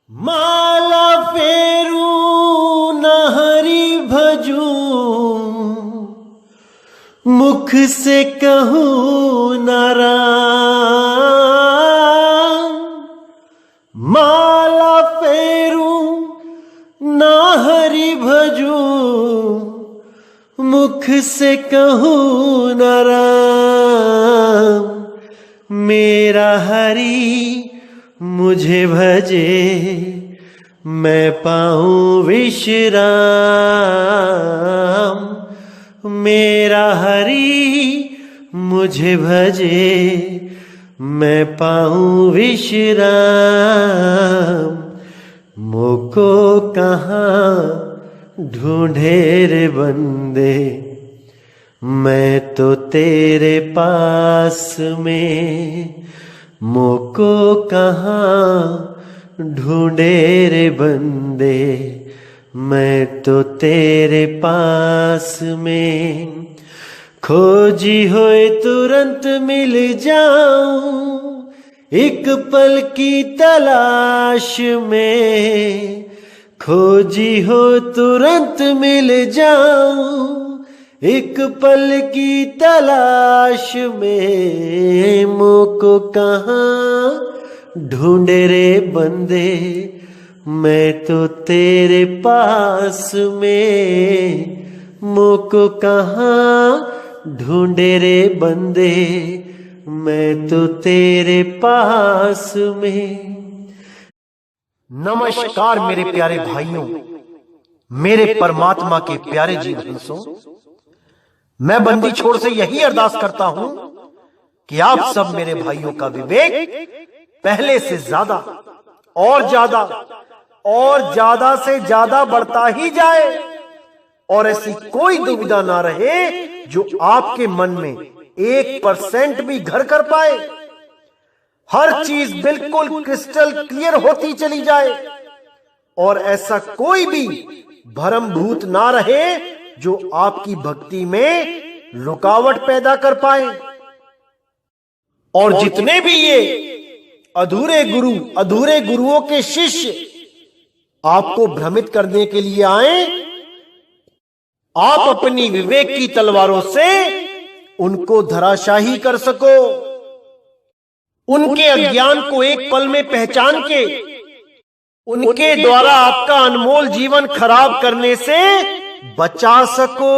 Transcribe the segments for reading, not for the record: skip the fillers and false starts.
माला फेरू न हरि भजू, मुख से कहूँ न राम। माला फेरू न हरि भजू, मुख से कहूँ न राम। मेरा हरि मुझे भजे, मैं पाऊं विश्राम। मेरा हरि मुझे भजे, मैं पाऊं विश्राम। मोको कहाँ ढूंढे रे बंदे, मैं तो तेरे पास में। मोको कहाँ ढूंढे रे बंदे, मैं तो तेरे पास में। खोजी होए तुरंत मिल जाऊं, एक पल की तलाश में। खोजी हो तुरंत मिल जाऊं, एक पल की तलाश में। मोको कहाँ ढूंढे रे बंदे, मैं तो तेरे पास में। मोको कहाँ ढूंढे रे बंदे, मैं तो तेरे पास में। नमस्कार मेरे प्यारे भाइयों, मेरे परमात्मा के प्यारे जीव हंसों। मैं बंदी छोड़ से यही अरदास करता हूं कि आप सब मेरे भाइयों का विवेक पहले से ज्यादा और ज्यादा से ज्यादा बढ़ता ही जाए, और ऐसी कोई दुविधा ना रहे जो आपके मन में 1% भी घर कर पाए। हर चीज बिल्कुल क्रिस्टल क्लियर होती चली जाए, और ऐसा कोई भी भ्रम भूत ना रहे जो आपकी भक्ति में रुकावट पैदा कर पाए। और जितने भी ये अधूरे गुरुओं के शिष्य आपको भ्रमित करने के लिए आए, आप अपनी विवेक की तलवारों से उनको धराशाही कर सको। उनके अज्ञान को एक पल में पहचान के उनके द्वारा आपका अनमोल जीवन खराब करने से बचा सको,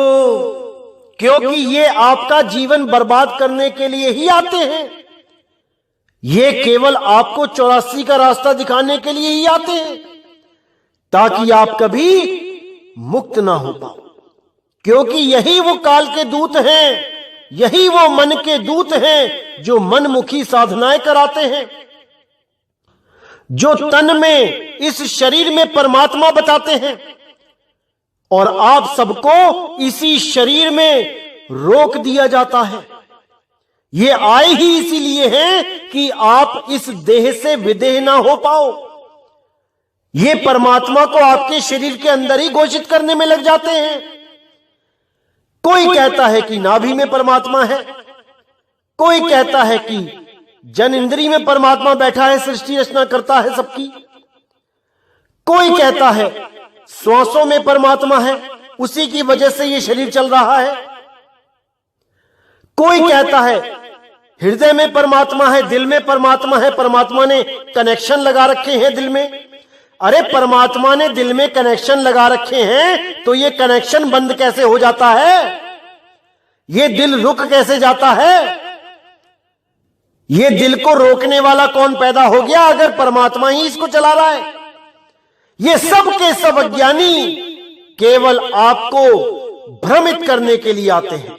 क्योंकि ये आपका जीवन बर्बाद करने के लिए ही आते हैं। ये केवल आपको 84 का रास्ता दिखाने के लिए ही आते हैं, ताकि आप कभी मुक्त ना हो पाओ। क्योंकि यही वो काल के दूत हैं, यही वो मन के दूत हैं जो मनमुखी साधनाएं कराते हैं, जो तन में इस शरीर में परमात्मा बताते हैं, और आप सबको इसी शरीर में रोक दिया जाता है। ये आए ही इसीलिए हैं कि आप इस देह से विदेह ना हो पाओ। ये परमात्मा को आपके शरीर के अंदर ही घोषित करने में लग जाते हैं। कोई कहता है कि नाभि में परमात्मा है, कोई कहता है कि जन इंद्री में परमात्मा बैठा है, सृष्टि रचना करता है सबकी। कोई कहता है श्वासों में परमात्मा है, उसी की वजह से ये शरीर चल रहा है। कोई कहता है हृदय में परमात्मा है, दिल में परमात्मा है, परमात्मा ने कनेक्शन लगा रखे हैं दिल में। अरे परमात्मा ने दिल में कनेक्शन लगा रखे हैं तो ये कनेक्शन बंद कैसे हो जाता है? ये दिल रुक कैसे जाता है? ये दिल को रोकने वाला कौन पैदा हो गया अगर परमात्मा ही इसको चला रहा है? ये सब के सब अज्ञानी केवल आपको भ्रमित करने के लिए आते हैं।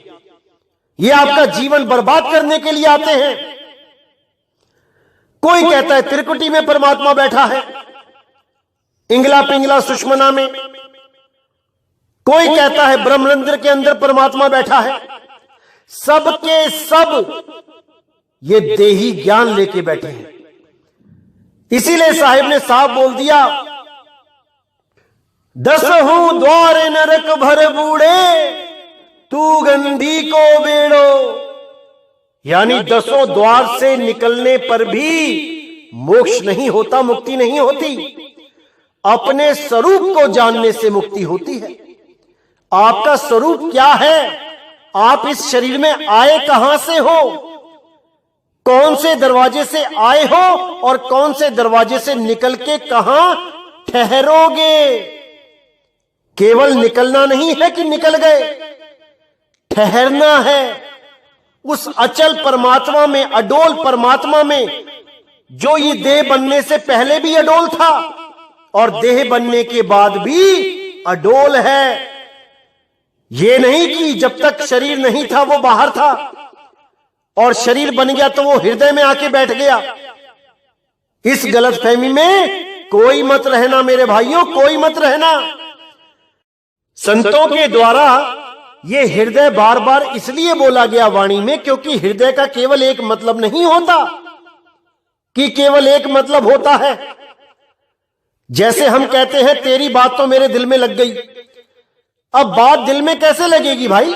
ये आपका जीवन बर्बाद करने के लिए आते हैं। कोई कहता है त्रिकुटी में परमात्मा बैठा है, इंगला पिंगला सुषमना में। कोई कहता है ब्रह्मरंध्र के अंदर परमात्मा बैठा है। सब के सब ये देही ज्ञान लेके बैठे हैं। इसीलिए साहिब ने साफ बोल दिया, 10 द्वार नरक भर बूढ़े, तू गंधी को बेड़ो। यानी 10 द्वार से निकलने पर भी मोक्ष नहीं होता, मुक्ति नहीं होती। अपने स्वरूप को जानने से मुक्ति होती है। आपका स्वरूप क्या है? आप इस शरीर में आए कहां से हो? कौन से दरवाजे से आए हो और कौन से दरवाजे से निकल के कहां ठहरोगे? केवल निकलना नहीं है कि निकल गए, ठहरना है उस अचल परमात्मा में, अडोल परमात्मा में, जो ये देह बनने से पहले भी अडोल था और देह बनने के बाद भी अडोल है। ये नहीं कि जब तक शरीर नहीं था वो बाहर था और शरीर बन गया तो वो हृदय में आके बैठ गया। इस गलतफहमी में कोई मत रहना मेरे भाइयों, कोई मत रहना। संतों के द्वारा ये हृदय बार बार इसलिए बोला गया वाणी में, क्योंकि हृदय का केवल एक मतलब नहीं होता कि केवल एक मतलब होता है। जैसे हम कहते हैं तेरी बात तो मेरे दिल में लग गई। अब बात दिल में कैसे लगेगी भाई?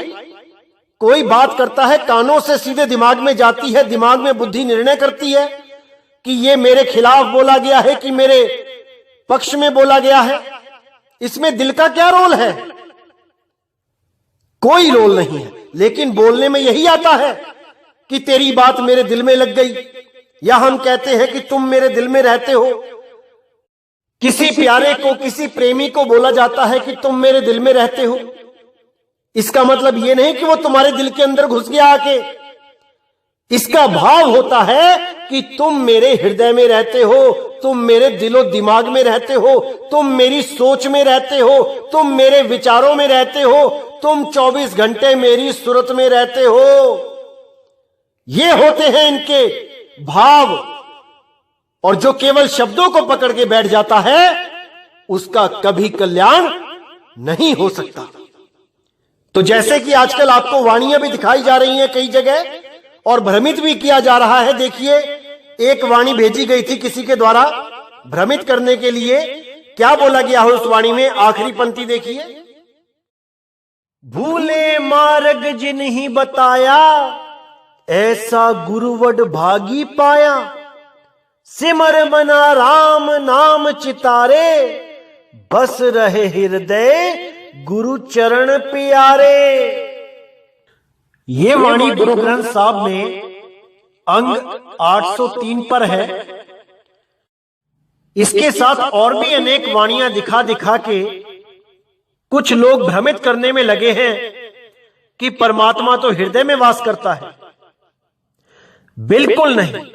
कोई बात करता है, कानों से सीधे दिमाग में जाती है, दिमाग में बुद्धि निर्णय करती है कि ये मेरे खिलाफ बोला गया है कि मेरे पक्ष में बोला गया है। इसमें दिल का क्या रोल है? कोई रोल नहीं है। लेकिन बोलने में यही आता है कि तेरी बात मेरे दिल में लग गई, या हम कहते हैं कि तुम मेरे दिल में रहते हो। किसी प्यारे को, किसी प्रेमी को बोला जाता है कि तुम मेरे दिल में रहते हो। इसका मतलब यह नहीं कि वो तुम्हारे दिल के अंदर घुस गया आके। इसका भाव होता है कि तुम मेरे हृदय में रहते हो, तुम मेरे दिलो दिमाग में रहते हो, तुम मेरी सोच में रहते हो, तुम मेरे विचारों में रहते हो, तुम 24 घंटे मेरी सूरत में रहते हो। ये होते हैं इनके भाव। और जो केवल शब्दों को पकड़ के बैठ जाता है उसका कभी कल्याण नहीं हो सकता। तो जैसे कि आजकल आपको वाणियां भी दिखाई जा रही हैं कई जगह और भ्रमित भी किया जा रहा है। देखिए, एक वाणी भेजी गई थी किसी के द्वारा भ्रमित करने के लिए। क्या बोला गया है उस वाणी में? आखिरी पंक्ति देखिए, भूले मार्ग जिन्हीं बताया, ऐसा गुरुवड भागी पाया। सिमर मना राम नाम चितारे, बस रहे हृदय गुरु चरण प्यारे। ये वाणी गुरु ग्रंथ साहब में अंग 803 पर है। इसके साथ और भी अनेक वाणियां दिखा दिखा के कुछ लोग भ्रमित करने में लगे हैं कि परमात्मा तो हृदय में वास करता है। बिल्कुल नहीं,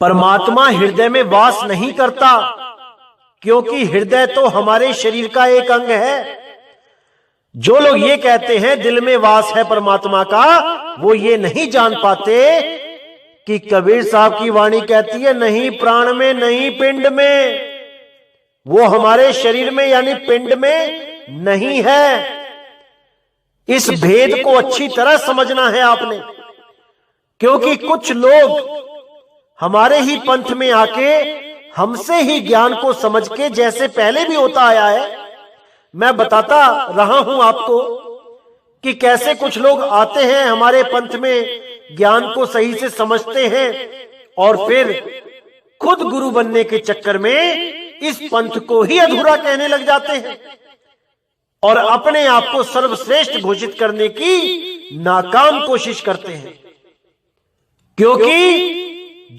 परमात्मा हृदय में वास नहीं करता, क्योंकि हृदय तो हमारे शरीर का एक अंग है। जो लोग ये कहते हैं दिल में वास है परमात्मा का, वो ये नहीं जान पाते कि कबीर साहब की वाणी कहती है नहीं प्राण में, नहीं पिंड में। वो हमारे शरीर में यानी पिंड में नहीं है। इस भेद को अच्छी तरह समझना है आपने, क्योंकि कुछ लोग हमारे ही पंथ में आके हमसे ही ज्ञान को समझ के, जैसे पहले भी होता आया है, मैं बताता रहा हूं आपको कि कैसे कुछ लोग आते हैं हमारे पंथ में, ज्ञान को सही से समझते हैं और फिर खुद गुरु बनने के चक्कर में इस पंथ को ही अधूरा कहने लग जाते हैं और अपने आप को सर्वश्रेष्ठ घोषित करने की नाकाम कोशिश करते हैं। क्योंकि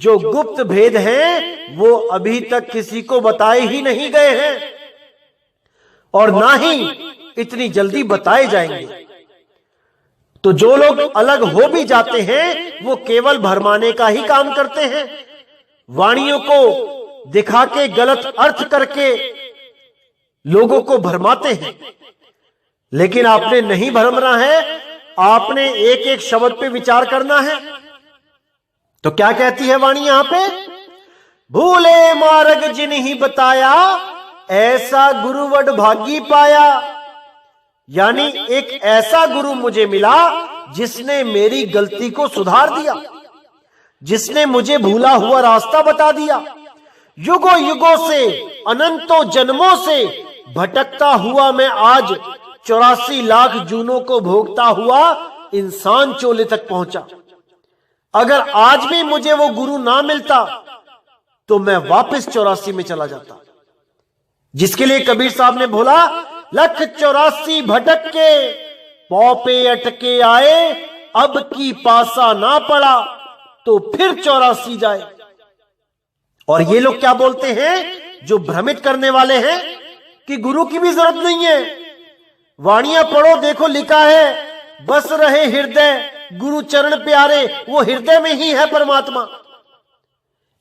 जो गुप्त भेद हैं वो अभी तक किसी को बताए ही नहीं गए हैं और ना ही इतनी जल्दी बताए जाएंगे। तो जो लोग अलग हो भी जाते हैं वो केवल भरमाने का ही काम करते हैं, वाणियों को दिखा के गलत अर्थ करके लोगों को भरमाते हैं। लेकिन आपने नहीं भरमना है, आपने एक एक शब्द पे विचार करना है। तो क्या कहती है वाणी यहां पे? भूले मार्ग जिन्हीं बताया, ऐसा गुरुवड भागी पाया। यानी एक ऐसा गुरु मुझे मिला जिसने मेरी गलती को सुधार दिया, जिसने मुझे भूला हुआ रास्ता बता दिया। युगों युगों से, अनंतों जन्मों से भटकता हुआ मैं आज 84 लाख जूनों को भोगता हुआ इंसान चोले तक पहुंचा। अगर आज भी मुझे वो गुरु ना मिलता तो मैं वापस 84 में चला जाता। जिसके लिए कबीर साहब ने बोला, लख 84 भटक के पौ पे अटके आए, अब की पासा ना पड़ा तो फिर 84 जाए। और ये लोग क्या बोलते हैं, जो भ्रमित करने वाले हैं कि गुरु की भी जरूरत नहीं है। वाणियां पढ़ो, देखो लिखा है, बस रहे हृदय गुरु चरण प्यारे, वो हृदय में ही है परमात्मा।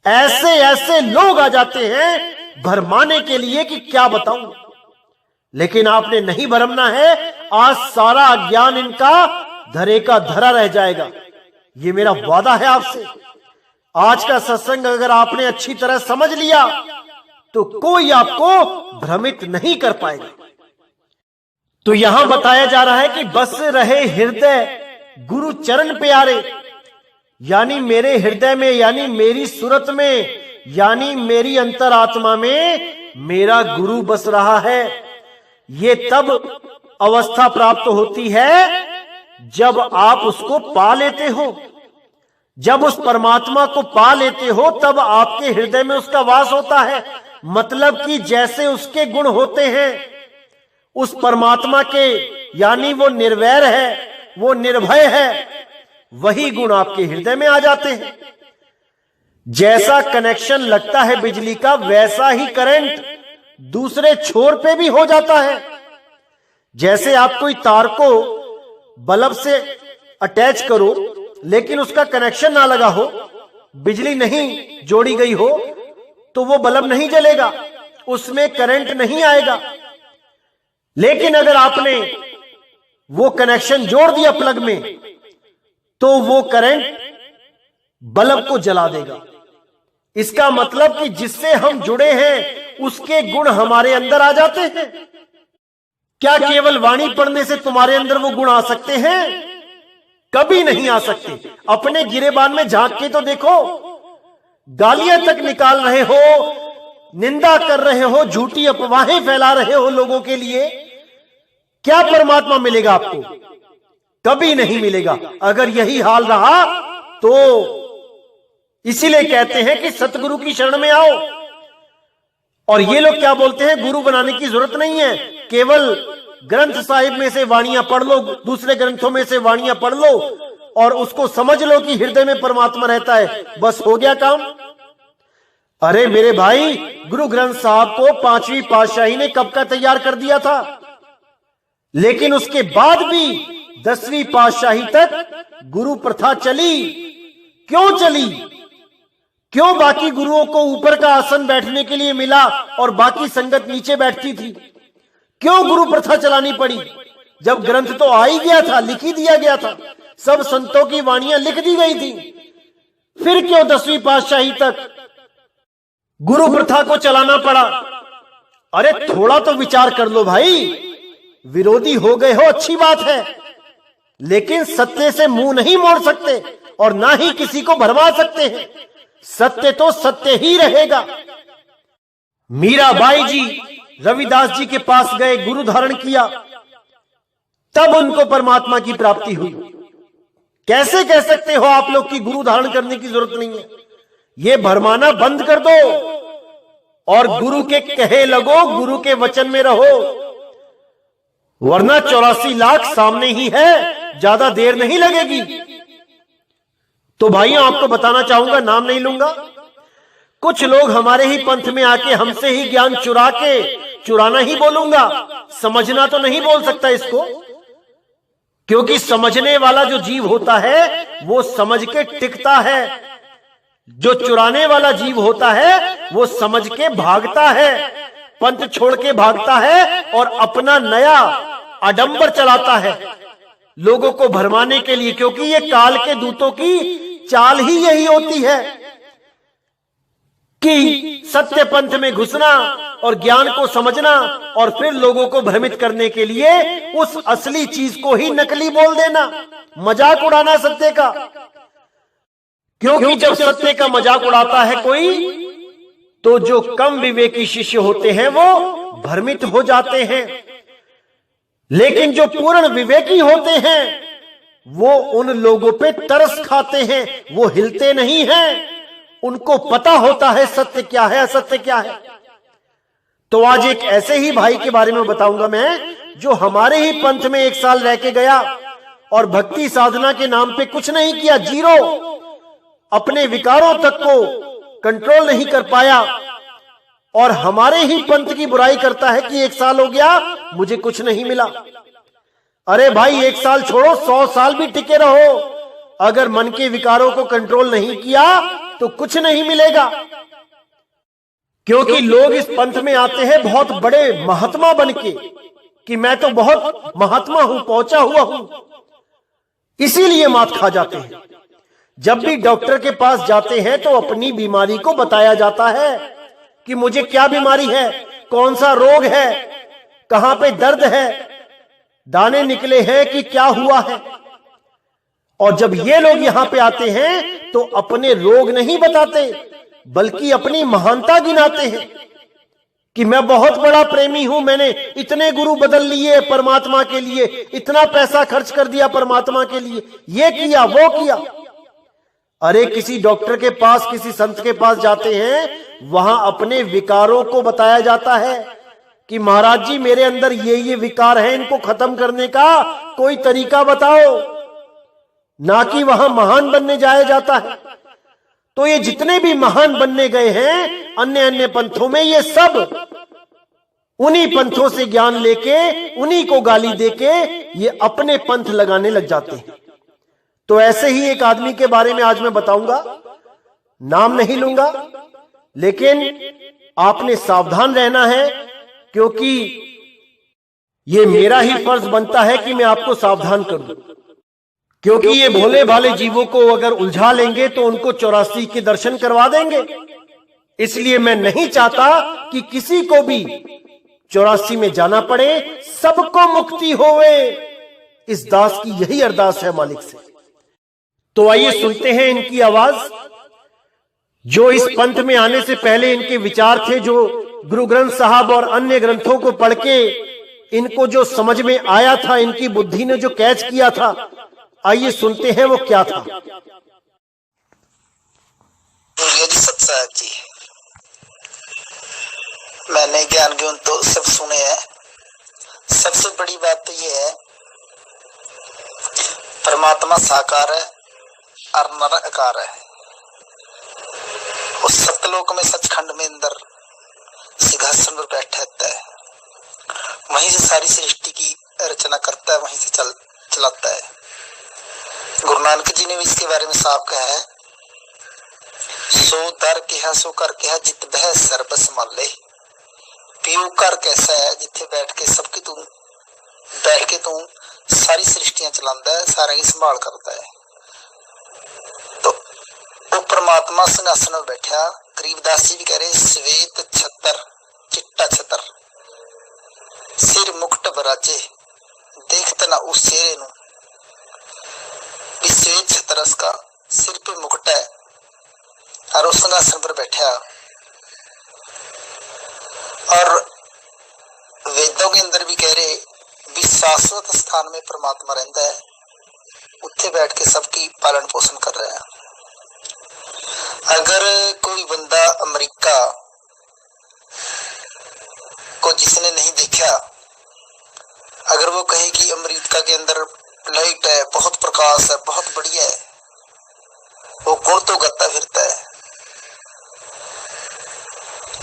ऐसे ऐसे लोग आ जाते हैं भरमाने के लिए कि क्या बताऊं। लेकिन आपने नहीं भरमना है, आज सारा ज्ञान इनका धरे का धरा रह जाएगा। ये मेरा वादा है आपसे। आज का सत्संग अगर आपने अच्छी तरह समझ लिया तो कोई आपको भ्रमित नहीं कर पाएगा। तो यहां बताया जा रहा है कि बस रहे हृदय गुरु चरण प्यारे, यानी मेरे हृदय में, यानी मेरी सूरत में, यानी मेरी अंतरात्मा में मेरा गुरु बस रहा है। ये तब अवस्था प्राप्त होती है जब आप उसको पा लेते हो। जब उस परमात्मा को पा लेते हो तब आपके हृदय में उसका वास होता है। मतलब कि जैसे उसके गुण होते हैं उस परमात्मा के, यानी वो निर्वैर है, वो निर्भय है, वही गुण आपके हृदय में आ जाते हैं। जैसा कनेक्शन लगता है बिजली का, वैसा ही करंट दूसरे छोर पे भी हो जाता है। जैसे आप कोई तार को बल्ब से अटैच करो लेकिन उसका कनेक्शन ना लगा हो, बिजली नहीं जोड़ी गई हो, तो वो बल्ब नहीं जलेगा, उसमें करंट नहीं आएगा। लेकिन अगर आपने वो कनेक्शन जोड़ दिया प्लग में, तो वो करंट बल्ब को जला देगा। इसका मतलब कि जिससे हम जुड़े हैं उसके गुण हमारे अंदर आ जाते हैं। क्या केवल वाणी पढ़ने से तुम्हारे अंदर वो गुण आ सकते हैं? कभी नहीं आ सकते। अपने गिरेबान में झांक के तो देखो, गालियां तक निकाल रहे हो, निंदा कर रहे हो, झूठी अफवाहें फैला रहे हो लोगों के लिए, क्या परमात्मा मिलेगा आपको? कभी नहीं मिलेगा। अगर यही हाल रहा तो इसीलिए कहते हैं कि सतगुरु की शरण में आओ। और ये लोग क्या बोलते हैं, गुरु बनाने की जरूरत नहीं है, केवल ग्रंथ साहिब में से वाणियां पढ़ लो, दूसरे ग्रंथों में से वाणियां पढ़ लो और उसको समझ लो कि हृदय में परमात्मा रहता है, बस हो गया काम। अरे मेरे भाई, गुरु ग्रंथ साहब को 5वीं पातशाही ने कब का तैयार कर दिया था, लेकिन उसके बाद भी 10वीं पातशाही तक गुरु प्रथा चली। क्यों चली? क्यों बाकी गुरुओं को ऊपर का आसन बैठने के लिए मिला और बाकी संगत नीचे बैठती थी? क्यों गुरु प्रथा चलानी पड़ी? जब ग्रंथ तो आ ही गया था, लिख ही दिया गया था, सब संतों की वाणियां लिख दी गई थी, फिर क्यों 10वीं पातशाही तक गुरु प्रथा को चलाना पड़ा? अरे थोड़ा तो विचार कर लो भाई। विरोधी हो गए हो अच्छी बात है, लेकिन सत्य से मुंह नहीं मोड़ सकते और ना ही किसी को भरमा सकते हैं। सत्य तो सत्य ही रहेगा। मीराबाई जी रविदास जी के पास गए, गुरु धारण किया, तब उनको परमात्मा की प्राप्ति हुई। कैसे कह सकते हो आप लोग कि गुरु धारण करने की जरूरत नहीं है? ये भरमाना बंद कर दो और गुरु के कहे लगो, गुरु के वचन में रहो, वरना 84 लाख सामने ही है, ज्यादा देर नहीं लगेगी। तो भाइयों, आपको बताना चाहूंगा, नाम नहीं लूंगा, कुछ लोग हमारे ही पंथ में आके हमसे ही ज्ञान चुरा के, चुराना ही बोलूंगा, समझना तो नहीं बोल सकता इसको, क्योंकि समझने वाला जो जीव होता है वो समझ के टिकता है, जो चुराने वाला जीव होता है वो समझ के भागता है, पंथ छोड़ के भागता है और अपना नया आडंबर चलाता है लोगों को भरमाने के लिए। क्योंकि ये काल के दूतों की चाल ही यही होती है कि सत्य पंथ में घुसना और ज्ञान को समझना और फिर लोगों को भ्रमित करने के लिए उस असली चीज को ही नकली बोल देना, मजाक उड़ाना सत्य का। क्योंकि जब सत्य का मजाक उड़ाता है कोई, तो जो कम विवेकी शिष्य होते हैं वो भ्रमित हो जाते हैं, लेकिन जो पूर्ण विवेकी होते हैं वो उन लोगों पे तरस खाते हैं, वो हिलते नहीं हैं, उनको पता होता है सत्य क्या है, असत्य क्या है। तो आज एक ऐसे ही भाई के बारे में बताऊंगा मैं, जो हमारे ही पंथ में 1 साल रह के गया और भक्ति साधना के नाम पे कुछ नहीं किया, जीरो, अपने विकारों तक को कंट्रोल नहीं कर पाया और हमारे ही पंथ की बुराई करता है कि 1 साल हो गया मुझे कुछ नहीं मिला। अरे भाई 1 साल छोड़ो, 100 साल भी टिके रहो, अगर मन के विकारों को कंट्रोल नहीं किया तो कुछ नहीं मिलेगा। क्योंकि लोग इस पंथ में आते हैं बहुत बड़े महात्मा बनके कि मैं तो बहुत महात्मा हूं, पहुंचा हुआ हूं, इसीलिए मात खा जाते हैं। जब भी डॉक्टर के पास जाते हैं तो अपनी बीमारी को बताया जाता है कि मुझे क्या बीमारी है, कौन सा रोग है, कहां पे दर्द है, दाने निकले हैं कि क्या हुआ है। और जब ये लोग यहां पे आते हैं तो अपने रोग नहीं बताते बल्कि अपनी महानता गिनाते हैं कि मैं बहुत बड़ा प्रेमी हूं, मैंने इतने गुरु बदल लिए परमात्मा के लिए, इतना पैसा खर्च कर दिया परमात्मा के लिए, ये किया वो किया। अरे किसी डॉक्टर के पास, किसी संत के पास जाते हैं, वहां अपने विकारों को बताया जाता है कि महाराज जी मेरे अंदर ये विकार है, इनको खत्म करने का कोई तरीका बताओ, ना कि वहां महान बनने जाया जाता है। तो ये जितने भी महान बनने गए हैं अन्य अन्य पंथों में, ये सब उन्हीं पंथों से ज्ञान लेके, उन्हीं को गाली देके ये अपने पंथ लगाने लग जाते हैं। तो ऐसे ही एक आदमी के बारे में आज मैं बताऊंगा, नाम नहीं लूंगा, लेकिन आपने सावधान रहना है क्योंकि ये मेरा ही फर्ज बनता है कि मैं आपको सावधान करूं। क्योंकि ये भोले भाले जीवों को अगर उलझा लेंगे तो उनको 84 के दर्शन करवा देंगे। इसलिए मैं नहीं चाहता कि किसी को भी 84 में जाना पड़े, सबको मुक्ति होवे, इस दास की यही अरदास है मालिक से। तो आइए सुनते हैं इनकी आवाज, जो इस पंथ में आने से पहले इनके विचार थे, जो गुरु ग्रंथ साहब और अन्य ग्रंथों को पढ़ के इनको जो समझ में आया था, इनकी बुद्धि ने जो कैच किया था, आइए सुनते हैं वो क्या था। सत साहब जी, मैंने ज्ञान गुण तो सब सुने हैं। सबसे बड़ी बात तो ये है, परमात्मा साकार है और निराकार है। उस सतलोक में सचखंड में अंदर सिंहासन पर बैठा है, वहीं से सारी सृष्टि की रचना करता है, वहीं से चलाता है। गुरु नानक जी ने भी इसके बारे में साफ कहा है, सो दर कहा सो कर कहा जित बह सर्ब संभाले। पीयू कर कैसा है, जिथे बैठ के तू सारी सृष्टियां चलाता है, सारे की संभाल करता है। तो वो परमात्मा सिंहासन में बैठा, गरीबदास जी भी कह रहे, श्वेत छतर चिट्टा छतर, सिर मुकुट बराजे, देखते ना उस चेहरे नु। श्वेत छतरस का सिर पे मुकुट है और उस सिंहासन पर बैठा। और वेदों के अंदर भी कह रहे, शाश्वत स्थान में परमात्मा रहता है, उत्थे बैठ के सबकी पालन पोषण कर रहा है। अगर कोई बंदा अमेरिका को जिसने नहीं देखा, अगर वो कहे कि अमेरिका के अंदर लाइट है, बहुत प्रकाश है, बहुत बढ़िया है, वो गुण तो गाता फिरता है।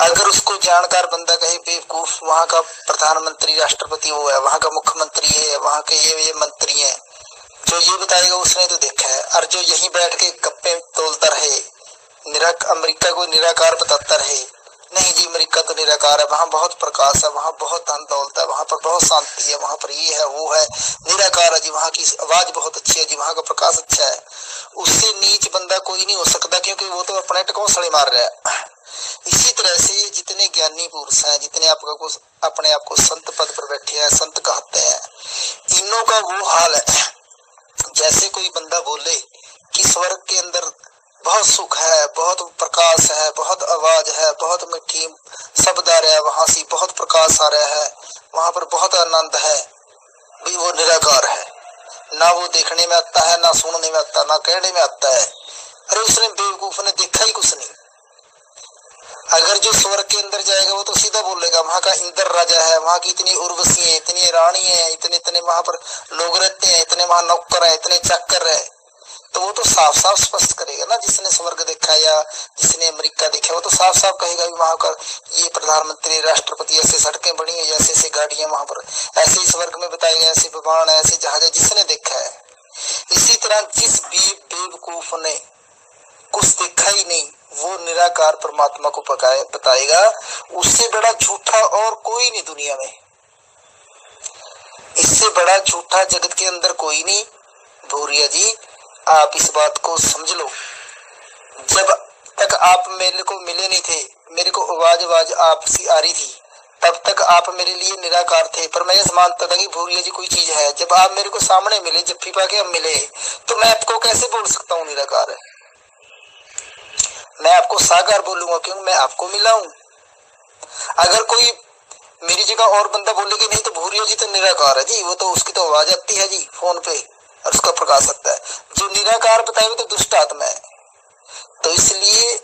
अगर उसको जानकार बंदा कहे बेवकूफ, वहां का प्रधानमंत्री राष्ट्रपति वो है, वहां का मुख्यमंत्री है, वहां के ये मंत्री है, जो ये बताएगा उसने तो देखा है। और जो यहीं बैठ के गप्पे तोलता रहे, अमेरिका को निराकार बताता रहे, नहीं जी अमेरिका तो निराकार है, वहां बहुत प्रकाश है, वहां बहुत धन दौलत है, वहां पर बहुत शांति है, वहां पर ये है वो है, निराकार है जी, वहां की आवाज बहुत अच्छी है जी, वहां का प्रकाश अच्छा है। उससे नीच बंदा कोई नहीं हो सकता, क्योंकि वो तो अपने टकौसले मार रहा है। इसी तरह से जितने ज्ञानी पुरुष हैं, जितने अपने आप को संत पद पर बैठे हैं, संत कहते हैं, इनों का वो हाल है जैसे कोई बंदा बोले कि स्वर्ग के अंदर बहुत सुख है, बहुत प्रकाश है, बहुत आवाज है, बहुत मीठी शब्द आ रहा है, वहां से बहुत प्रकाश आ रहा है, वहां पर बहुत आनंद है, भी वो निराकार है, ना वो देखने में आता है, ना सुनने में आता, ना कहने में आता है। अरे उसने बेवकूफ ने देखा ही कुछ नहीं। अगर जो स्वर्ग के अंदर जाएगा वो तो सीधा बोलेगा वहां का इंद्र राजा है, वहां की इतनी उर्वशी है, इतनी रानी है, इतने इतने वहां पर लोग रहते हैं, इतने वहां नौकर है, इतने चाकर है, तो वो तो साफ साफ स्पष्ट करेगा ना। जिसने स्वर्ग देखा या जिसने अमेरिका देखा वो तो साफ साफ कहेगा भी वहां का ये प्रधानमंत्री राष्ट्रपति, ऐसे सड़कें बनी है, ऐसे ऐसे गाड़ियां वहां पर, ऐसे ही स्वर्ग में बताएगा, ऐसे विमान है, ऐसे जहाज है, जिसने देखा है। इसी तरह जिस बेवकूफ ने कुछ देखा ही नहीं वो निराकार परमात्मा को बताएगा, उससे बड़ा झूठा और कोई नहीं दुनिया में, इससे बड़ा झूठा जगत के अंदर कोई नहीं। भूरिया जी आप इस बात को समझ लो, जब तक आप मेरे को मिले नहीं थे, मेरे को आवाज आपसी आ रही थी, तब तक आप मेरे लिए निराकार थे, पर मैं ये मानता था कि भूरिया जी कोई चीज है। जब आप मेरे को सामने मिले, जब पा के हम मिले, तो मैं आपको कैसे बोल सकता हूँ निराकार है? मैं आपको साकार बोलूंगा क्योंकि मैं आपको मिला हूं। अगर कोई मेरी जगह और बंदा बोलेगी नहीं तो भूरिया जी तो निराकार है जी, वो तो उसकी तो आवाज आती है जी फोन पे और उसका प्रकाश सकता है। जो निराकार बताए वो तो दुष्ट आत्मा है। तो इसलिए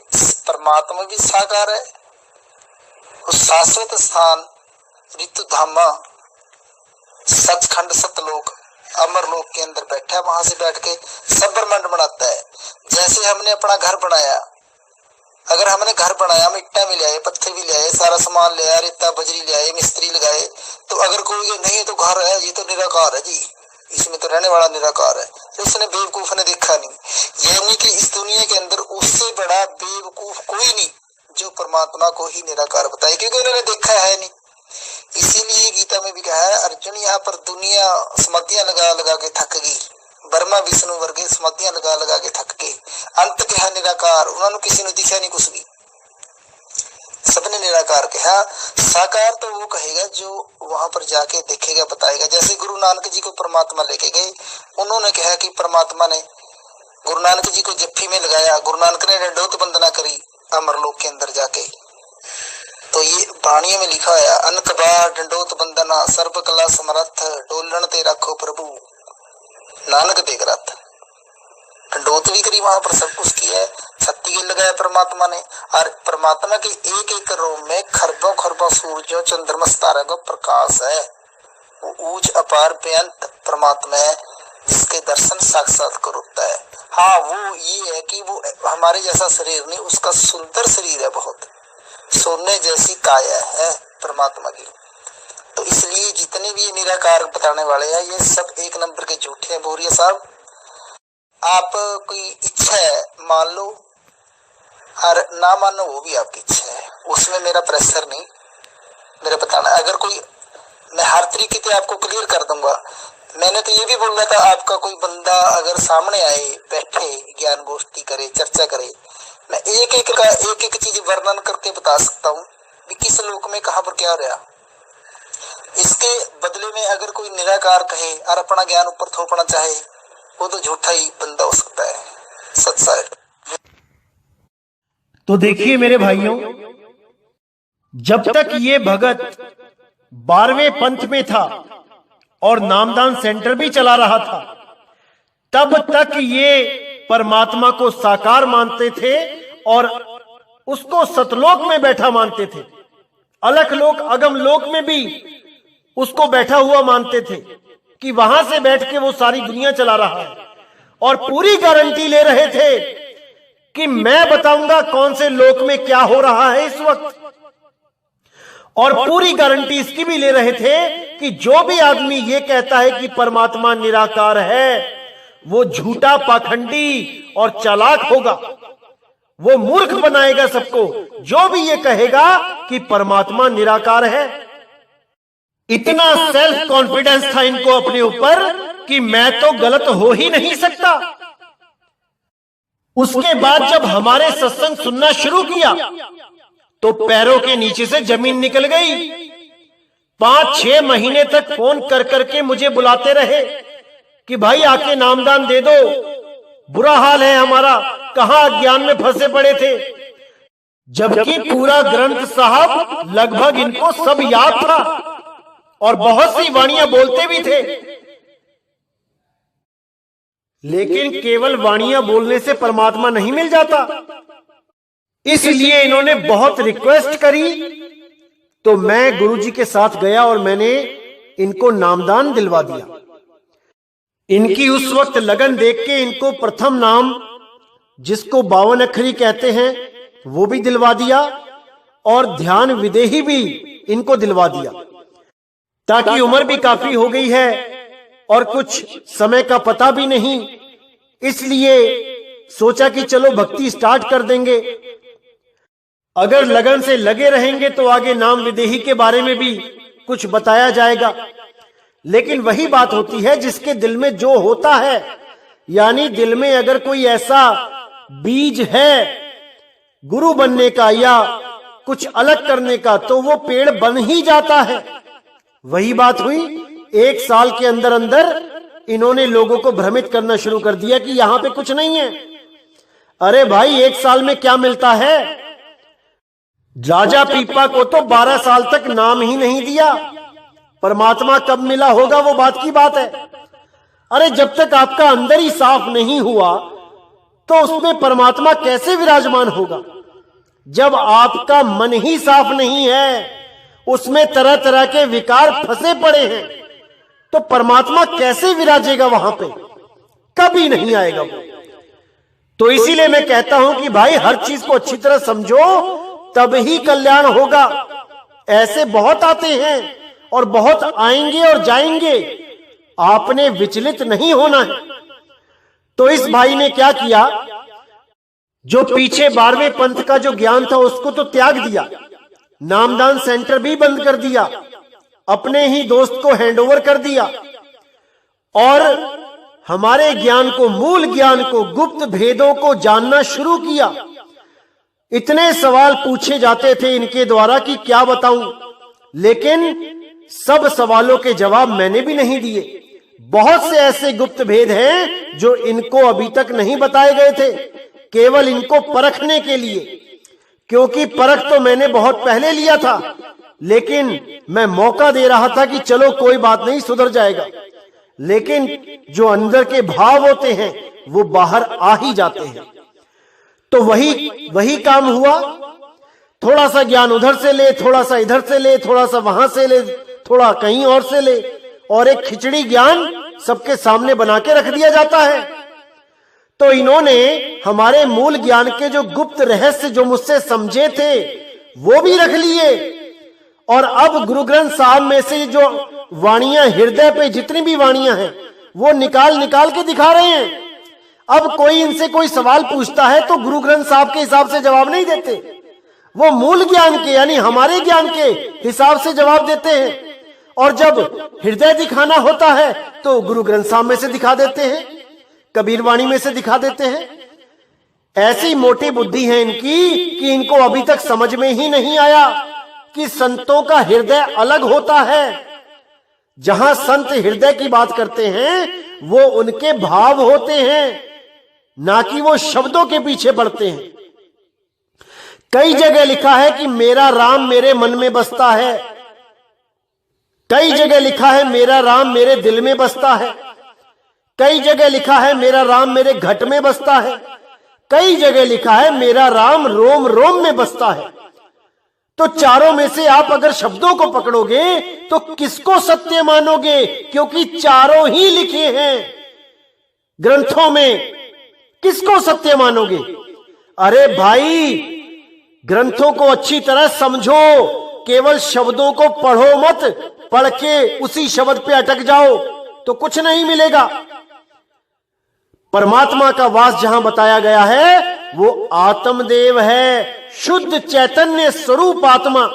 परमात्मा भी साकार है, उस शाश्वत स्थान ऋतु धामा सचखंड सतलोक अमर लोक के अंदर बैठा है, वहां से बैठ के सब ब्रह्मांड बनाता है। जैसे हमने अपना घर बनाया, अगर हमने घर बनाया, हम ईंटा भी ले आए, पत्थर भी ले आए, सारा सामान ले आए, रेता बजरी ले आए, मिस्त्री लगाए, तो अगर कोई नहीं तो घर है, ये तो निराकार है जी, इसमें तो रहने वाला निराकार है। तो उसने बेवकूफ ने देखा नहीं, यानी कि इस दुनिया के अंदर उससे बड़ा बेवकूफ कोई नहीं जो परमात्मा को ही निराकार बताए, क्योंकि उन्होंने देखा है नहीं। इसीलिए गीता में भी कहा है अर्जुन, यहाँ पर दुनिया समाधियां लगा लगा के थक गई, ब्रह्मा विष्णु वर्गे समाधियां लगा लगा के थक के अंत कहा निराकार, उन्होंने किसी ने दिखा नहीं कुछ भी, सबने निराकार कहा। साकार तो वो कहेगा जो वहां पर जाके देखेगा, बताएगा। जैसे गुरु नानक जी को परमात्मा लेके गए, उन्होंने कहा कि परमात्मा ने गुरु नानक जी को जप्फी में लगाया, गुरु नानक ने दंडोत वंदना करी अमरलोक के अंदर जाके। तो ये वाणियों में लिखा है अनक बार दंडोत वंदना सर्व कला समर्थ डोलन ते रखो प्रभु नानक देख रहा था। दंडोत भी करी वहां पर, सब कुछ किया है, छत्ती के लगाया परमात्मा ने। और परमात्मा के एक एक रोम में खरबों खरबों सूर्यों चंद्रमा तारा का प्रकाश है। वो ऊंच अपार बेअंत परमात्मा है जिसके दर्शन साक्षात कर होता है। हाँ, वो ये है कि वो हमारे जैसा शरीर नहीं, उसका सुंदर शरीर है, बहुत सोने जैसी काया है परमात्मा की। तो इसलिए जितने भी निराकार बताने वाले हैं ये सब एक नंबर के झूठे हैं। बोरिया साहब, आप कोई इच्छा है मान लो और ना मानो वो भी आपकी इच्छा है, उसमें मेरा प्रेशर नहीं, मेरा बताना। अगर कोई, मैं हर तरीके से आपको क्लियर कर दूंगा। मैंने तो ये भी बोलना था, आपका कोई बंदा अगर सामने आए, बैठे, ज्ञान गोष्ठी करे, चर्चा करे, मैं एक एक चीज वर्णन करके बता सकता हूँ कि किस लोक में कहां पर क्या रहा। इसके बदले में अगर कोई निराकार कहे और अपना ज्ञान ऊपर थोपना चाहे, वो तो झूठा ही बंदा हो सकता है। सच है। तो देखिए मेरे भाइयों, जब तक ये भगत 12वें पंथ में था और नामदान सेंटर भी चला रहा था, तब तक ये परमात्मा को साकार मानते थे और उसको सतलोक में बैठा मानते थे। अलख लोक अगम लोक में भी उसको बैठा हुआ मानते थे कि वहां से बैठ के वो सारी दुनिया चला रहा है, और पूरी गारंटी ले रहे थे कि मैं बताऊंगा कौन से लोक में क्या हो रहा है इस वक्त। और पूरी गारंटी इसकी भी ले रहे थे कि जो भी आदमी ये कहता है कि परमात्मा निराकार है, वो झूठा, पाखंडी और चालाक होगा, वो मूर्ख बनाएगा सबको। जो भी ये कहेगा कि परमात्मा निराकार है, इतना सेल्फ कॉन्फिडेंस था इनको अपने ऊपर कि मैं तो गलत हो ही नहीं सकता। उसके बाद जब हमारे सत्संग सुनना शुरू किया तो पैरों के नीचे से जमीन निकल गई। 5-6 महीने तक फोन कर करके मुझे बुलाते रहे कि भाई आके नामदान दे दो, बुरा हाल है हमारा, कहां अज्ञान में फंसे पड़े थे। जबकि पूरा ग्रंथ साहब लगभग इनको सब याद था और बहुत सी वाणियां बोलते भी थे, लेकिन केवल वाणियां बोलने से परमात्मा नहीं मिल जाता। इसलिए इन्होंने बहुत रिक्वेस्ट करी, तो मैं गुरुजी के साथ गया और मैंने इनको नामदान दिलवा दिया। इनकी उस वक्त लगन देख के इनको प्रथम नाम, जिसको 52 अखरी कहते हैं, वो भी दिलवा दिया और ध्यान विदेही भी इनको दिलवा दिया, ताकि उम्र भी काफी हो गई है और कुछ समय का पता भी नहीं, इसलिए सोचा कि चलो भक्ति स्टार्ट कर देंगे। अगर लगन से लगे रहेंगे तो आगे नाम विदेही के बारे में भी कुछ बताया जाएगा। लेकिन वही बात होती है, जिसके दिल में जो होता है, यानी दिल में अगर कोई ऐसा बीज है गुरु बनने का या कुछ अलग करने का, तो वो पेड़ बन ही जाता है। वही बात हुई, 1 साल के अंदर अंदर इन्होंने लोगों को भ्रमित करना शुरू कर दिया कि यहां पे कुछ नहीं है। अरे भाई, 1 साल में क्या मिलता है? राजा पीपा को तो 12 साल तक नाम ही नहीं दिया। परमात्मा कब मिला होगा वो बात की बात है। अरे जब तक आपका अंदर ही साफ नहीं हुआ तो उसमें परमात्मा कैसे विराजमान होगा? जब आपका मन ही साफ नहीं है, उसमें तरह तरह के विकार फंसे पड़े हैं, तो परमात्मा कैसे विराजेगा वहां पे? कभी नहीं आएगा वो। तो इसीलिए मैं कहता हूं कि भाई हर चीज को अच्छी तरह समझो, तब ही कल्याण होगा। ऐसे बहुत आते हैं और बहुत आएंगे और जाएंगे, आपने विचलित नहीं होना है। तो इस भाई ने क्या किया, जो पीछे 12वें पंथ का जो ज्ञान था उसको तो त्याग दिया, नामदान सेंटर भी बंद कर दिया, अपने ही दोस्त को हैंडओवर कर दिया और हमारे ज्ञान को, मूल ज्ञान को, गुप्त भेदों को जानना शुरू किया। इतने सवाल पूछे जाते थे इनके द्वारा कि क्या बताऊं, लेकिन सब सवालों के जवाब मैंने भी नहीं दिए। बहुत से ऐसे गुप्त भेद हैं जो इनको अभी तक नहीं बताए गए थे, केवल इनको परखने के लिए, क्योंकि परख तो मैंने बहुत पहले लिया था, लेकिन मैं मौका दे रहा था कि चलो कोई बात नहीं, सुधर जाएगा। लेकिन जो अंदर के भाव होते हैं वो बाहर आ ही जाते हैं। तो वही काम हुआ। थोड़ा सा ज्ञान उधर से ले, थोड़ा सा इधर से ले, थोड़ा सा वहां से ले, थोड़ा कहीं और से ले, और एक खिचड़ी ज्ञान सबके सामने बना के रख दिया जाता है। तो इन्होंने हमारे मूल ज्ञान के जो गुप्त रहस्य जो मुझसे समझे थे वो भी रख लिए, और अब गुरु ग्रंथ साहब में से जो वाणियां, हृदय पे जितनी भी वाणियां हैं, वो निकाल निकाल के दिखा रहे हैं। अब कोई इनसे कोई सवाल पूछता है तो गुरु ग्रंथ साहब के हिसाब से जवाब नहीं देते, वो मूल ज्ञान के यानी हमारे ज्ञान के हिसाब से जवाब देते हैं। और जब हृदय दिखाना होता है तो गुरु ग्रंथ साहब में से दिखा देते हैं, कबीर वाणी में से दिखा देते हैं। ऐसी मोटी बुद्धि है इनकी कि इनको अभी तक समझ में ही नहीं आया कि संतों का हृदय अलग होता है। जहां संत हृदय की बात करते हैं वो उनके भाव होते हैं, ना कि वो शब्दों के पीछे बढ़ते हैं। कई जगह लिखा है कि मेरा राम मेरे मन में बसता है, कई जगह लिखा है मेरा राम मेरे दिल में बसता है, कई जगह लिखा है मेरा राम मेरे घट में बसता है, कई जगह लिखा है मेरा राम रोम रोम में बसता है। तो चारों में से आप अगर शब्दों को पकड़ोगे तो किसको सत्य मानोगे? क्योंकि चारों ही लिखे हैं ग्रंथों में, किसको सत्य मानोगे? अरे भाई, ग्रंथों को अच्छी तरह समझो, केवल शब्दों को पढ़ो मत, पढ़ के उसी शब्द पे अटक जाओ तो कुछ नहीं मिलेगा। परमात्मा का वास जहां बताया गया है वो आत्मदेव है, शुद्ध चैतन्य स्वरूप आत्मा,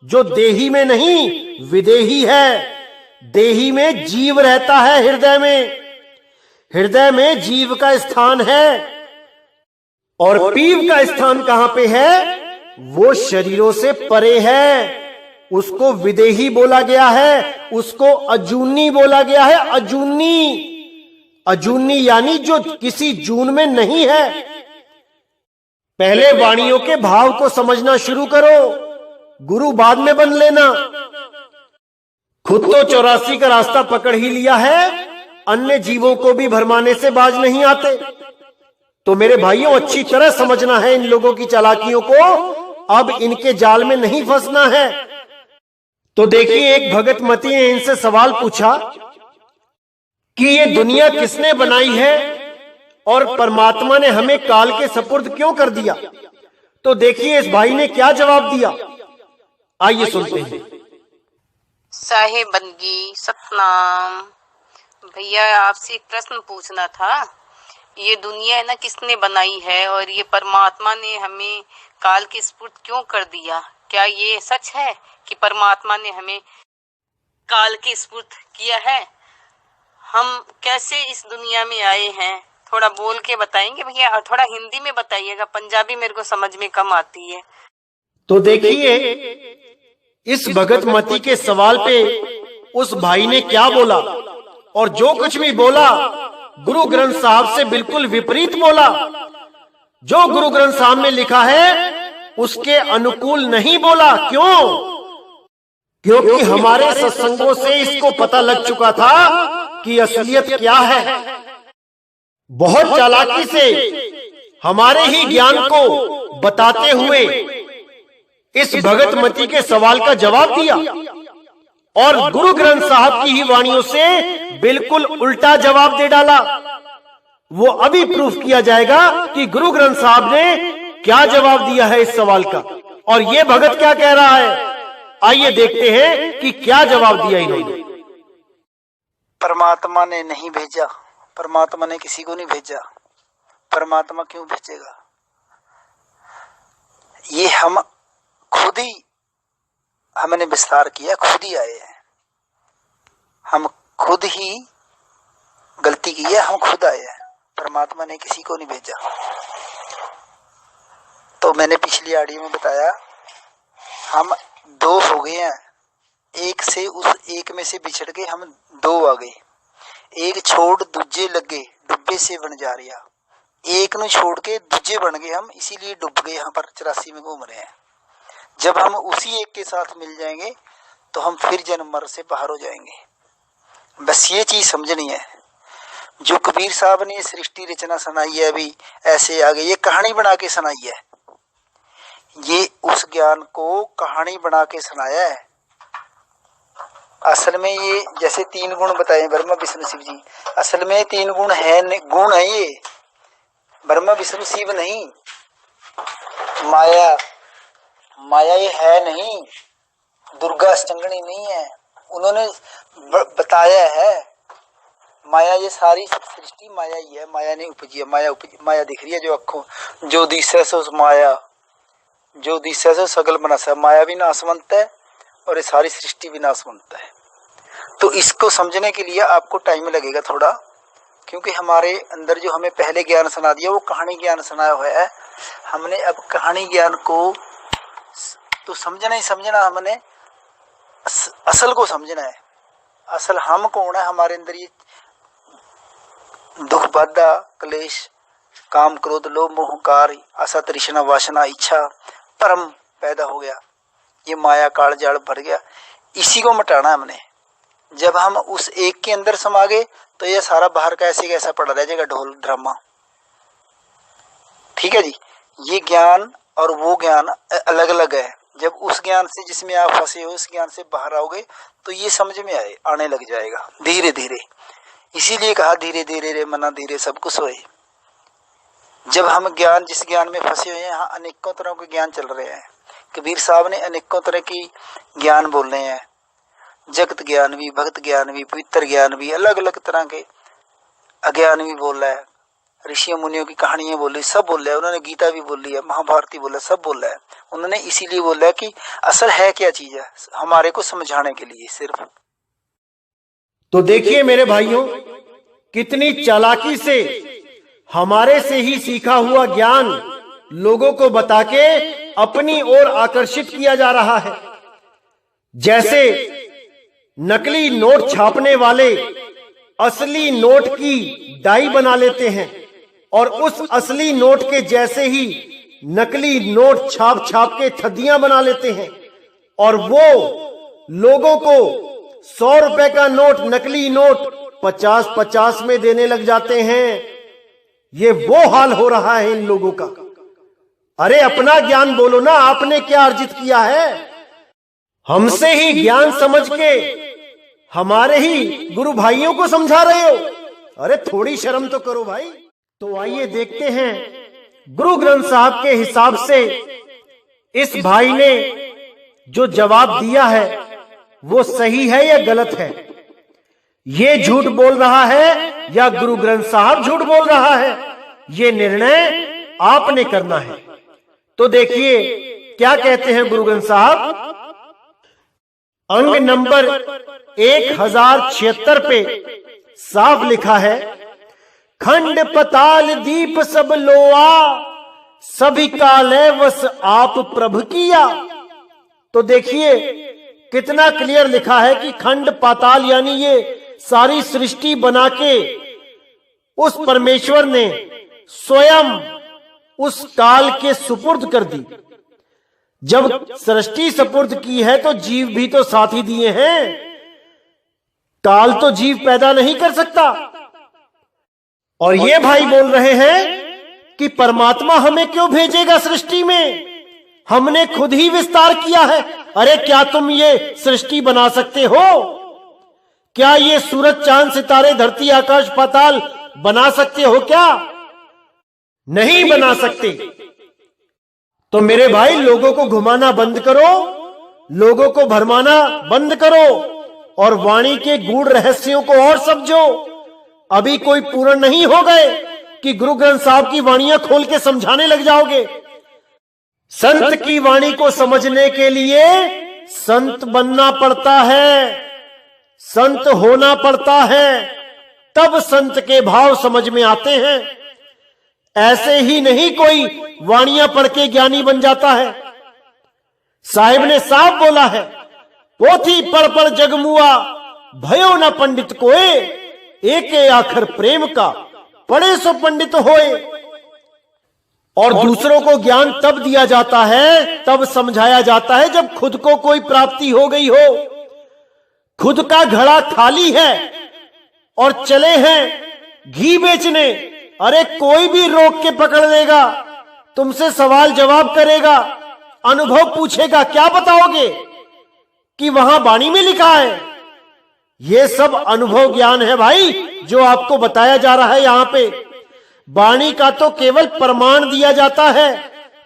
जो देही में नहीं विदेही है। देही में जीव रहता है, हृदय में, हृदय में जीव का स्थान है। और पीव का स्थान कहां पे है? वो शरीरों से परे है, उसको विदेही बोला गया है, उसको अजूनी बोला गया है। अजूनी, अजूनी यानी जो किसी जून में नहीं है। पहले वाणियों के भाव को समझना शुरू करो, गुरु बाद में बन लेना। खुद तो 84 का रास्ता पकड़ ही लिया है, अन्य जीवों को भी भरमाने से बाज नहीं आते। तो मेरे भाइयों अच्छी तरह समझना है इन लोगों की चालाकियों को, अब इनके जाल में नहीं फंसना है। तो देखिए एक भगत मती ने इनसे सवाल पूछा कि ये दुनिया किसने बनाई है और परमात्मा ने हमें काल के सपुर्द क्यों कर दिया। तो देखिए इस भाई ने क्या जवाब दिया, आइए सुनते हैं। साहेब बंदगी सतनाम, भैया आपसे एक प्रश्न पूछना था। ये दुनिया है ना किसने बनाई है और ये परमात्मा ने हमें काल के सपुर्द क्यों कर दिया। क्या ये सच है कि परमात्मा ने हमें काल के सपुर्द किया है? हम कैसे इस दुनिया में आए हैं, थोड़ा बोल के बताएंगे भैया, और थोड़ा हिंदी में बताइएगा, पंजाबी मेरे को समझ में कम आती है। तो देखिए इस भगत मती के सवाल पे उस भाई ने क्या बोला, और जो कुछ भी बोला गुरु ग्रंथ साहब से बिल्कुल विपरीत बोला। जो गुरु ग्रंथ साहब में लिखा है उसके अनुकूल नहीं बोला। क्यों? क्योंकि हमारे सत्संगों से इसको पता लग चुका था कि असलियत क्या है। बहुत चालाकी से हमारे ही ज्ञान को बताते हुए इस भगत मती के सवाल का जवाब दिया, और गुरु ग्रंथ साहब की ही वाणियों से बिल्कुल उल्टा जवाब दे डाला। वो अभी प्रूफ किया जाएगा कि गुरु ग्रंथ साहब ने क्या जवाब दिया है इस सवाल का, और ये भगत क्या कह रहा है। आइए देखते हैं कि क्या जवाब दिया इन्होंने। परमात्मा ने नहीं भेजा, परमात्मा ने किसी को नहीं भेजा, परमात्मा क्यों भेजेगा? ये हम खुद ही, हमने विस्तार किया, खुद ही आए हैं। हम खुद ही गलती की है, हम खुद आए हैं, परमात्मा ने किसी को नहीं भेजा। तो मैंने पिछली ऑडियो में बताया हम दो हो गए हैं, एक से उस एक में से बिछड़ के हम दो आ गए। एक छोड़ दूजे लगे, डुब्बे से बन जा रहा। एक ਨੂੰ छोड़ के दूजे बन गए हम, इसीलिए डूब गए यहाँ पर 84 में घूम रहे हैं। जब हम उसी एक के साथ मिल जाएंगे तो हम फिर जन्म मर से बाहर हो जाएंगे। बस ये चीज समझनी है। जो कबीर साहब ने सृष्टि रचना सुनाई है, अभी ऐसे आगे ये कहानी बना के सुनाई है, ये उस ज्ञान को कहानी बना के सुनाया है। असल में ये जैसे 3 गुण बताए ब्रह्मा विष्णु शिव जी, असल में 3 गुण है ये, ब्रह्मा विष्णु शिव नहीं। माया ये है नहीं, दुर्गा अष्टंगनी नहीं है, उन्होंने बताया है। माया ये सारी सृष्टि माया ही है, माया ने उपजी है। माया दिख रही है जो अखों, जो दिशा से माया, जो दिशा से सगल बनासा, माया भी नाशवंत है और ये सारी सृष्टि भी नाशवंत है। तो इसको समझने के लिए आपको टाइम लगेगा थोड़ा, क्योंकि हमारे अंदर जो हमें पहले ज्ञान सुना दिया वो कहानी ज्ञान सुनाया हुआ है। हमने अब कहानी ज्ञान को तो समझना ही समझना, हमने असल को समझना है। असल हम कौन है, हमारे अंदर ये दुख बाधा क्लेश काम क्रोध लोभ मोह कार आशा तृष्णा वासना इच्छा परम पैदा हो गया, ये माया काल जाल भर गया, इसी को मिटाना हमने। जब हम उस एक के अंदर समा गए तो ये सारा बाहर का ऐसे कैसा पड़ा रह जाएगा, ढोल ड्रामा। ठीक है जी, ये ज्ञान और वो ज्ञान अलग अलग है। जब उस ज्ञान से जिसमें आप फंसे हो उस ज्ञान से बाहर आओगे तो ये समझ में आने लग जाएगा धीरे धीरे। इसीलिए कहा धीरे धीरे रे मना धीरे सब कुछ होए। जब हम ज्ञान जिस ज्ञान में फंसे हुए हैं, यहाँ अनेकों तरह के ज्ञान चल रहे हैं। कबीर साहब ने अनेकों तरह की ज्ञान बोल रहे हैं, जगत ज्ञान भी, भक्त ज्ञान भी, पवित्र ज्ञान भी, अलग अलग तरह के अज्ञान भी बोल रहा है। ऋषियों मुनियों की कहानियां बोल रही, सब बोल रहा है। उन्होंने गीता भी बोल रही है, महाभारती बोला, सब बोल रहा है। उन्होंने इसीलिए बोला है कि असल है क्या चीज है, हमारे को समझाने के लिए सिर्फ। तो देखिए मेरे भाइयों, कितनी चालाकी से हमारे से ही सीखा हुआ ज्ञान लोगों को बता के अपनी ओर आकर्षित किया जा रहा है। जैसे नकली नोट छापने वाले असली नोट की डाई बना लेते हैं और उस असली नोट के जैसे ही नकली नोट छाप छाप के थद्दियां बना लेते हैं, और वो लोगों को 100 रुपए का नोट, नकली नोट 50-50 में देने लग जाते हैं। ये वो हाल हो रहा है इन लोगों का। अरे अपना ज्ञान बोलो ना, आपने क्या अर्जित किया है? हमसे ही ज्ञान समझ के हमारे ही गुरु भाइयों को समझा रहे हो। अरे थोड़ी शर्म तो करो भाई। तो आइए देखते हैं गुरु ग्रंथ साहब के हिसाब से इस भाई ने जो जवाब दिया है वो सही है या गलत है। ये झूठ बोल रहा है या गुरु ग्रंथ साहब झूठ बोल रहा है, ये निर्णय आपने करना है। तो देखिए क्या कहते हैं गुरु ग्रंथ साहब। अंग नंबर 1076 पे साफ लिखा है, खंड पताल दीप सब लोआ, सभी काले वस आप प्रभु किया। तो देखिए कितना क्लियर लिखा है कि खंड पाताल यानी ये सारी सृष्टि बना के उस परमेश्वर ने स्वयं उस काल के सुपुर्द कर दी। जब सृष्टि सुपुर्द की है तो जीव भी तो साथ ही दिए हैं। काल तो जीव पैदा नहीं कर सकता। और ये भाई बोल रहे हैं कि परमात्मा हमें क्यों भेजेगा सृष्टि में, हमने खुद ही विस्तार किया है। अरे क्या तुम ये सृष्टि बना सकते हो? क्या ये सूरज चांद सितारे धरती आकाश पाताल बना सकते हो? क्या नहीं बना सकते। तो मेरे भाई लोगों को घुमाना बंद करो, लोगों को भरमाना बंद करो और वाणी के गूढ़ रहस्यों को और समझो। अभी कोई पूर्ण नहीं हो गए कि गुरु ग्रंथ साहब की वाणियां खोल के समझाने लग जाओगे। संत की वाणी को समझने के लिए संत बनना पड़ता है, संत होना पड़ता है, तब संत के भाव समझ में आते हैं। ऐसे ही नहीं कोई वाणियां पढ़ के ज्ञानी बन जाता है। साहिब ने साफ बोला है, पोथी पढ़ पढ़ जगमुआ, भयो न पंडित कोए, एक आखर प्रेम का, पढ़े सो पंडित होए। और दूसरों को ज्ञान तब दिया जाता है, तब समझाया जाता है जब खुद को कोई प्राप्ति हो गई हो। खुद का घड़ा खाली है और चले हैं घी बेचने। अरे कोई भी रोक के पकड़ लेगा, तुमसे सवाल जवाब करेगा, अनुभव पूछेगा, क्या बताओगे कि वहां वाणी में लिखा है। ये सब अनुभव ज्ञान है भाई जो आपको बताया जा रहा है यहां पे। वाणी का तो केवल प्रमाण दिया जाता है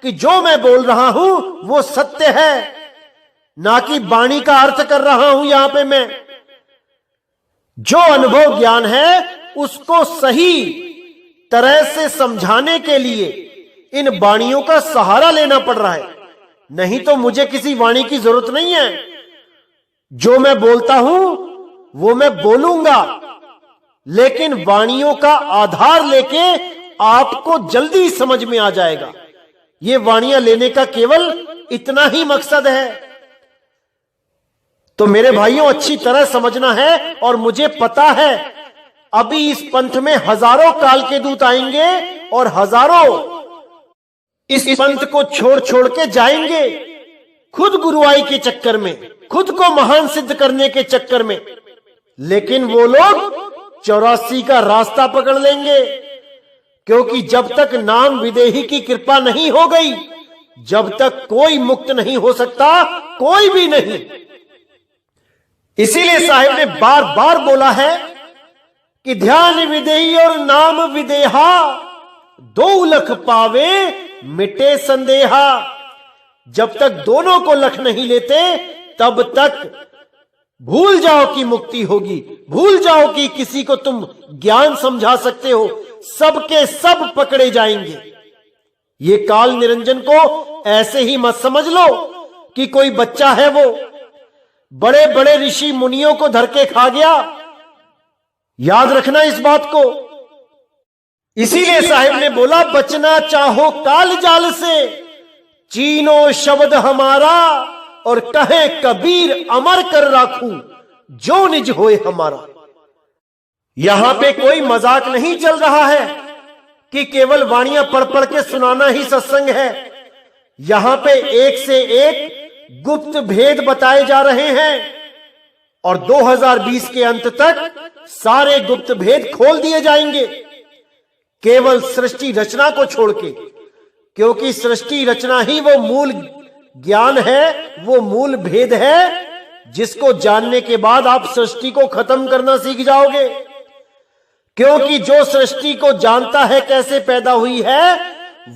कि जो मैं बोल रहा हूं वो सत्य है, ना कि वाणी का अर्थ कर रहा हूं यहां पे मैं। जो अनुभव ज्ञान है उसको सही तरह से समझाने के लिए इन वाणियों का सहारा लेना पड़ रहा है। नहीं तो मुझे किसी वाणी की जरूरत नहीं है। जो मैं बोलता हूं वो मैं बोलूंगा, लेकिन वाणियों का आधार लेके आपको जल्दी समझ में आ जाएगा। ये वाणियां लेने का केवल इतना ही मकसद है। तो मेरे भाइयों अच्छी तरह समझना है। और मुझे पता है अभी इस पंथ में हजारों काल के दूत आएंगे और हजारों इस पंथ को छोड़ छोड़ के जाएंगे, खुद गुरुआई के चक्कर में, खुद को महान सिद्ध करने के चक्कर में। लेकिन वो लोग 84 का रास्ता पकड़ लेंगे, क्योंकि जब तक नाम विदेही की कृपा नहीं हो गई, जब तक कोई मुक्त नहीं हो सकता, कोई भी नहीं। इसीलिए साहिब ने बार बार बोला है कि ध्यान विदेही और नाम विदेहा, दो लख पावे मिटे संदेहा। जब तक दोनों को लख नहीं लेते तब तक भूल जाओ कि मुक्ति होगी, भूल जाओ कि किसी को तुम ज्ञान समझा सकते हो। सबके सब पकड़े जाएंगे। ये काल निरंजन को ऐसे ही मत समझ लो कि कोई बच्चा है वो बड़े बड़े ऋषि मुनियों को धर के खा गया। याद रखना इस बात को। इसीलिए साहिब ने बोला, बचना चाहो काल जाल से, चीनो शब्द हमारा, और कहे कबीर अमर कर राखूं, जो निज होए हमारा। यहां पे कोई मजाक नहीं चल रहा है कि केवल वाणियां पढ़ पढ़ के सुनाना ही सत्संग है। यहां पे एक से एक गुप्त भेद बताए जा रहे हैं और 2020 के अंत तक सारे गुप्त भेद खोल दिए जाएंगे। केवल सृष्टि रचना को छोड़ के, क्योंकि सृष्टि रचना ही वो मूल ज्ञान है, वो मूल भेद है जिसको जानने के बाद आप सृष्टि को खत्म करना सीख जाओगे। क्योंकि जो सृष्टि को जानता है कैसे पैदा हुई है,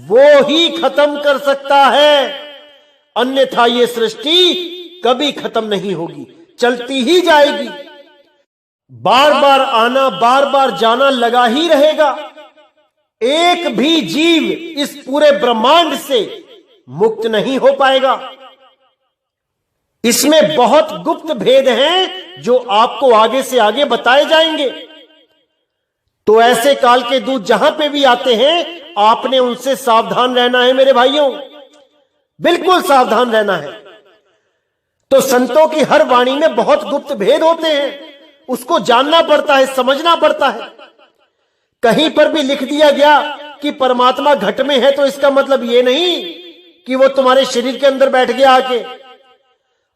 वो ही खत्म कर सकता है, अन्यथा ये सृष्टि कभी खत्म नहीं होगी, चलती ही जाएगी। बार बार आना, बार बार जाना लगा ही रहेगा। एक भी जीव इस पूरे ब्रह्मांड से मुक्त नहीं हो पाएगा। इसमें बहुत गुप्त भेद हैं जो आपको आगे से आगे बताए जाएंगे। तो ऐसे काल के दूत जहां पे भी आते हैं, आपने उनसे सावधान रहना है मेरे भाइयों, बिल्कुल सावधान रहना है। तो संतों की हर वाणी में बहुत गुप्त भेद होते हैं, उसको जानना पड़ता है, समझना पड़ता है। कहीं पर भी लिख दिया गया कि परमात्मा घट में है, तो इसका मतलब यह नहीं कि वो तुम्हारे शरीर के अंदर बैठ गया आके।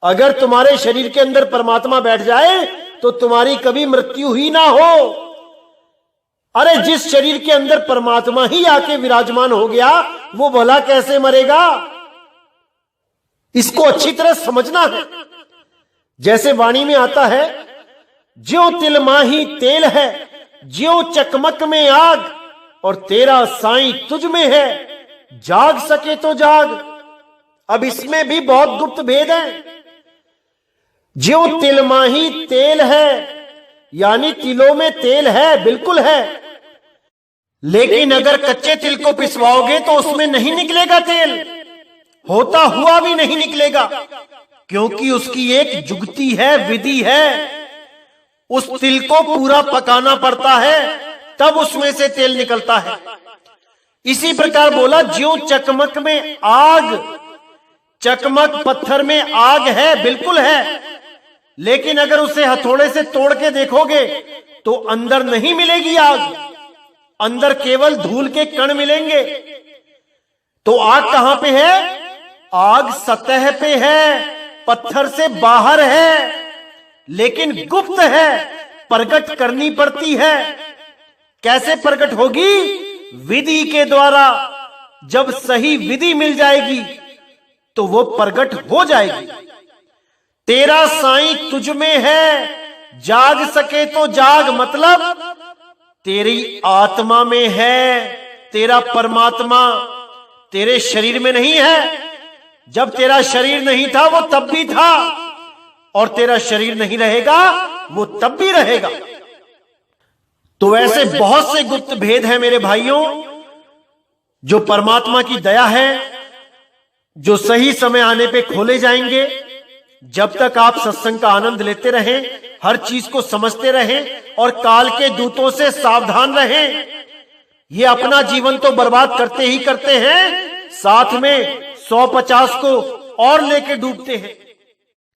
अगर तुम्हारे शरीर के अंदर परमात्मा बैठ जाए तो तुम्हारी कभी मृत्यु ही ना हो। अरे जिस शरीर के अंदर परमात्मा ही आके विराजमान हो गया, वो भला कैसे मरेगा? इसको अच्छी तरह समझना है। जैसे वाणी में आता है, ज्यों तिल माही तेल है, ज्यों चकमक में आग, और तेरा साईं तुझ में है, जाग सके तो जाग। अब इसमें भी बहुत गुप्त भेद है। ज्यों तिल माही तेल है, यानी तिलों में तेल है, बिल्कुल है, लेकिन अगर कच्चे तिल को पिसवाओगे तो उसमें नहीं निकलेगा तेल, होता हुआ भी नहीं निकलेगा, क्योंकि उसकी एक जुगती है, विधि है। उस तिल को पूरा पकाना पड़ता है, तब उसमें से तेल निकलता है। इसी प्रकार बोला, ज्यों चकमक में आग, चकमक पत्थर में आग है, बिल्कुल है, लेकिन अगर उसे हथौड़े से तोड़ के देखोगे तो अंदर नहीं मिलेगी आग, अंदर केवल धूल के कण मिलेंगे। तो आग कहां पे है? आग सतह पे है, पत्थर से बाहर है, लेकिन गुप्त है, प्रकट करनी पड़ती है। कैसे प्रकट होगी? विधि के द्वारा। जब सही विधि मिल जाएगी तो वो प्रकट हो जाएगी। तेरा साईं तुझ में है, जाग सके तो जाग, मतलब तेरी आत्मा में है, तेरा परमात्मा तेरे शरीर में नहीं है। जब तेरा शरीर नहीं था वो तब भी था, और तेरा शरीर नहीं रहेगा वो तब भी रहेगा। तो ऐसे बहुत से गुप्त भेद हैं मेरे भाइयों, जो परमात्मा की दया है, जो सही समय आने पे खोले जाएंगे। जब तक आप सत्संग का आनंद लेते रहें, हर चीज को समझते रहें और काल के दूतों से सावधान रहें। ये अपना जीवन तो बर्बाद करते ही करते हैं, साथ में 150 को और लेके डूबते हैं।